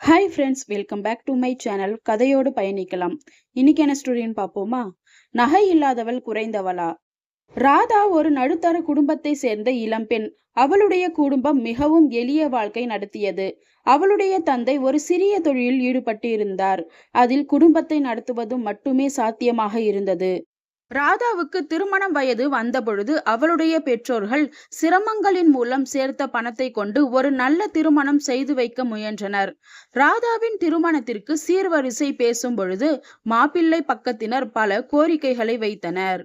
Hi friends, welcome back to my channel. கதையோடு பயணிக்கலாம். இன்னைக்கு என்ன ஸ்டோரின்னு பார்ப்போமா? நகை இல்லாதவள் குறைந்தவளா? ராதா ஒரு நடுத்தர குடும்பத்தை சேர்ந்த இளம்பெண். அவளுடைய குடும்பம் மிகவும் எளிய வாழ்க்கை நடத்தியது. அவளுடைய தந்தை ஒரு சிறிய தொழிலில் ஈடுபட்டு இருந்தார். அதில் குடும்பத்தை நடத்துவது மட்டுமே சாத்தியமாக இருந்தது. ராதாவுக்கு திருமணம் வயது வந்தபொழுது அவளுடைய பெற்றோர்கள் சிரமங்களின் மூலம் சேர்த்த பணத்தை கொண்டு ஒரு நல்ல திருமணம் செய்து வைக்க முயன்றனர். ராதாவின் திருமணத்திற்கு சீர்வரிசை பேசும் பொழுது மாப்பிள்ளை பக்கத்தினர் பல கோரிக்கைகளை வைத்தனர்.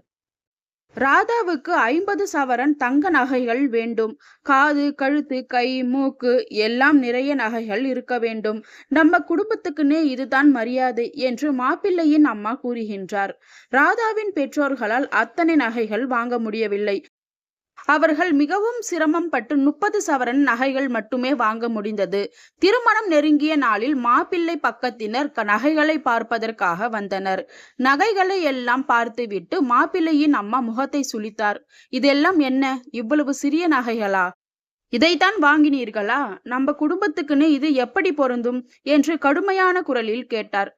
ராதாவுக்கு 50 சவரன் தங்க நகைகள் வேண்டும். காது, கழுத்து, கை, மூக்கு எல்லாம் நிறைய நகைகள் இருக்க வேண்டும். நம்ம குடும்பத்துக்குன்னே இதுதான் மரியாதை என்று மாப்பிள்ளையின் அம்மா கூறுகின்றார். ராதாவின் பெற்றோர்களால் அத்தனை நகைகள் வாங்க முடியவில்லை. அவர்கள் மிகவும் சிரமம் பட்டு 30 சவரன் நகைகள் மட்டுமே வாங்க முடிந்தது. திருமணம் நெருங்கிய நாளில் மாப்பிள்ளை பக்கத்தினர் நகைகளை பார்ப்பதற்காக வந்தனர். நகைகளை எல்லாம் பார்த்துவிட்டு மாப்பிள்ளையின் அம்மா முகத்தை சுளித்தார். இதெல்லாம் என்ன, இவ்வளவு சிறிய நகைகளா? இதைத்தான் வாங்கினீர்களா? நம்ம குடும்பத்துக்குன்னு இது எப்படி பொருந்தும் என்று கடுமையான குரலில் கேட்டார்.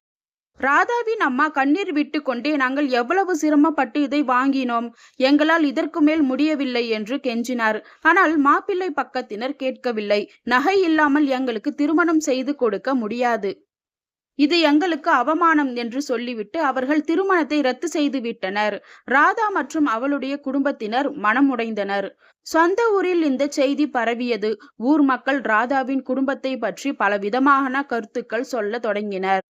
ராதாவின் அம்மா கண்ணீர் விட்டு கொண்டே, நாங்கள் எவ்வளவு சிரமப்பட்டு இதை வாங்கினோம், எங்களால் இதற்கு மேல் முடியவில்லை என்று கெஞ்சினார். ஆனால் மாப்பிள்ளை பக்கத்தினர் கேட்கவில்லை. நகை இல்லாமல் எங்களுக்கு திருமணம் செய்து கொடுக்க முடியாது, இது எங்களுக்கு அவமானம் என்று சொல்லிவிட்டு அவர்கள் திருமணத்தை ரத்து செய்து விட்டனர். ராதா மற்றும் அவளுடைய குடும்பத்தினர் மனம் உடைந்தனர். சொந்த ஊரில் இந்த செய்தி பரவியது. ஊர் மக்கள் ராதாவின் குடும்பத்தை பற்றி பல விதமான கருத்துக்கள் சொல்ல தொடங்கினர்.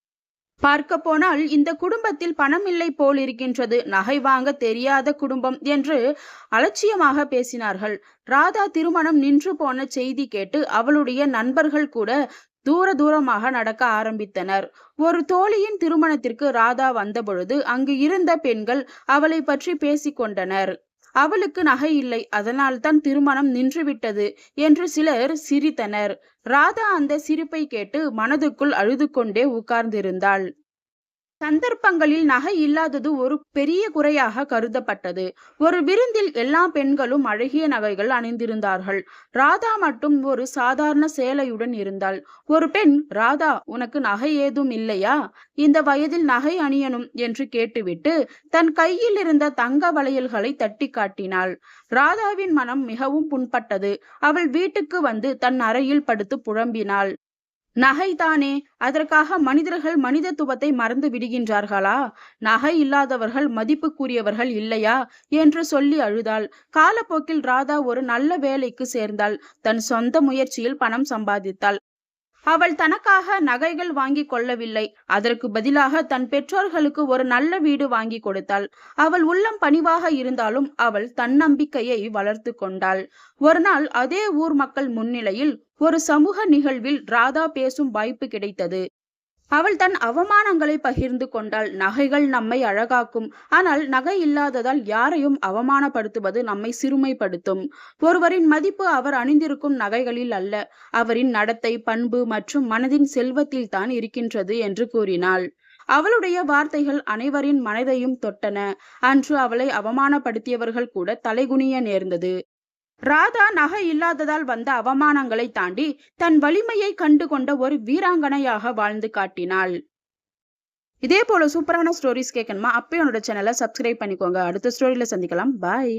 பார்க்க போனால் இந்த குடும்பத்தில் பணம் இல்லை போல் இருக்கின்றது, நகை வாங்க தெரியாத குடும்பம் என்று அலட்சியமாக பேசினார்கள். ராதா திருமணம் நின்று போன செய்தி கேட்டு அவளுடைய நண்பர்கள் கூட தூரமாக நடக்க ஆரம்பித்தனர். ஒரு தோழியின் திருமணத்திற்கு ராதா வந்தபொழுது அங்கு இருந்த பெண்கள் அவளை பற்றி பேசிக்கொண்டனர். அவளுக்கு நகை இல்லை, அதனால்தான் திருமணம் நின்றுவிட்டது என்று சிலர் சிரித்தனர். ராதா அந்த சிரிப்பை கேட்டு மனதுக்குள் அழுது கொண்டே உட்கார்ந்திருந்தாள். சந்தர்ப்பங்களில் நகை இல்லாதது ஒரு பெரிய குறையாக கருதப்பட்டது. ஒரு விருந்தில் எல்லா பெண்களும் அழகிய நகைகள் அணிந்திருந்தார்கள். ராதா மட்டும் ஒரு சாதாரண சேலையுடன் இருந்தாள். ஒரு பெண், ராதா, உனக்கு நகை ஏதும் இல்லையா? இந்த வயதில் நகை அணியணும் என்று கேட்டுவிட்டு தன் கையில் இருந்த தங்க வளையல்களை தட்டி காட்டினாள். ராதாவின் மனம் மிகவும் புண்பட்டது. அவள் வீட்டுக்கு வந்து தன் அறையில் படுத்து புழம்பினாள். நகைதானே, அதற்காக மனிதர்கள் மனிதத்துவத்தை மறந்து விடுகின்றார்களா? நகை இல்லாதவர்கள் மதிப்புக்குரியவர்கள் இல்லையா என்று சொல்லி அழுதாள். காலப்போக்கில் ராதா ஒரு நல்ல வேலைக்கு சேர்ந்தாள். தன் சொந்த முயற்சியில் பணம் சம்பாதித்தாள். அவள் தனக்காக நகைகள் வாங்கி கொள்ளவில்லை. அதற்கு பதிலாக தன் பெற்றோர்களுக்கு ஒரு நல்ல வீடு வாங்கி கொடுத்தாள். அவள் உள்ளம் பணிவாக இருந்தாலும் அவள் தன்னம்பிக்கையை வளர்த்து கொண்டாள். ஒரு நாள் அதே ஊர் மக்கள் முன்னிலையில் ஒரு சமூக நிகழ்வில் ராதா பேசும் வாய்ப்பு கிடைத்தது. அவள் தன் அவமானங்களை பகிர்ந்து கொண்டாள். நகைகள் நம்மை அழகாக்கும், ஆனால் நகை இல்லாததால் யாரையும் அவமானப்படுத்துவது நம்மை சிறுமைப்படுத்தும். ஒருவரின் மதிப்பு அவர் அணிந்திருக்கும் நகைகளில் அல்ல, அவரின் நடத்தை, பண்பு மற்றும் மனதின் செல்வத்தில் தான் இருக்கின்றது என்று கூறினாள். அவளுடைய வார்த்தைகள் அனைவரின் மனதையும் தொட்டன. அன்று அவளை அவமானப்படுத்தியவர்கள் கூட தலைகுனிய நேர்ந்தது. ராதா நகை இல்லாததால் வந்த அவமானங்களை தாண்டி தன் வலிமையை கண்டு கொண்ட ஒரு வீராங்கனையாக வாழ்ந்து காட்டினாள். இதே போல சூப்பரான ஸ்டோரிஸ் கேட்கணுமா? அப்பயும் என்னோட சேனலை சப்ஸ்கிரைப் பண்ணிக்கோங்க. அடுத்த ஸ்டோரியில சந்திக்கலாம். பாய்.